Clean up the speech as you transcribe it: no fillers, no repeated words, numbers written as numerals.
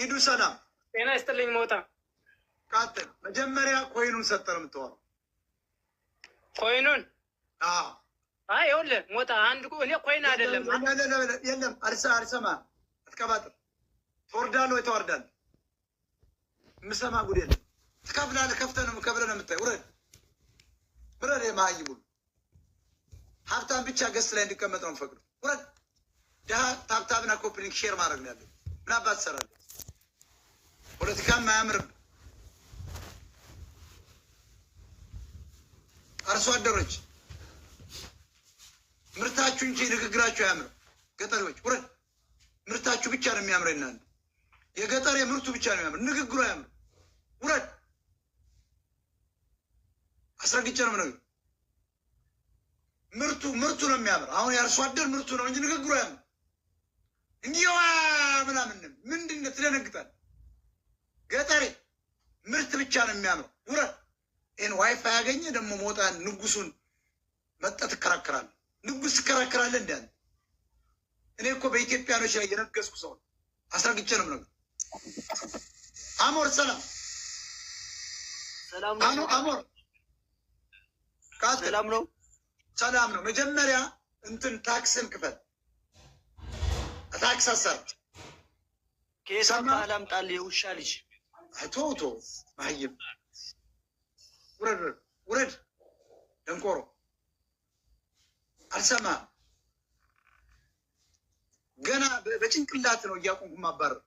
ኢዱ ሰላም ጤና ይስጥልኝ። ሞታ ቃጥል መጀመሪያ ኮይኑን ሰጠር የምትወራው ኮይኑን አይ ይኸውልህ ሞታ አንድ እኔ ኮይን አይደለም የለም አልሰማ አትቀባጥር ትወርዳለህ ወይ ተወርዳለህ የምሰማ ጉድ የለም ትከፍላለህ ከፍተህ ነው ከፍለህ ነው የምታይ ውረድ ብረድ የማይሙ ሀብታም ብቻ ገስ ላይ እንዲቀመጥ ነው ፈቅዱ ውረድ ድሀ ታብታብና ኮፕሊንግ ሼር ማድረግ ነው ያለው ምን አባት ትሰራለህ ፖለቲካም አያምርም አርሶ አደሮች ምርታችሁ እንጂ ንግግራችሁ አያምርም ገጠሪዎች ውረድ ምርታችሁ ብቻ ነው የሚያምረው እናንተ የገጠር ምርቱ ብቻ ነው የሚያምር ንግግሩ አያምርም ውረድ አስረግጬ ነው የምነግርህ ምርቱ ነው የሚያምር አሁን የአርሶ አደር ምርቱ ነው እንጂ ንግግሩ አያምርም እንዲዋ ምናምን ምንድን ነው ትደነግጣለህ ገጠሬ ምርት ብቻ ነው የሚያምረው ውረድ ይህን ዋይፋይ ያገኘ ደግሞ ሞጣ ንጉሱን መጠት ትከራከራለህ ንጉስ ትከራከራለህ እንዲያለ እኔ እኮ በኢትዮጵያኖች ላይ የነገስኩ ሰው አስረግጬ ነው የምነግርህ አሞር ሰላም አሞር ሰላም ነው ሰላም ነው መጀመሪያ እንትን ታክስን ክፈል ታክስ አሰር ከሰማ አላምጣል የውሻ ልጅ ቶቶ ማህይም ውረድ ደንቆሮ አልሰማ ገና በጭንቅላት ነው እያቆምኩ ማባረር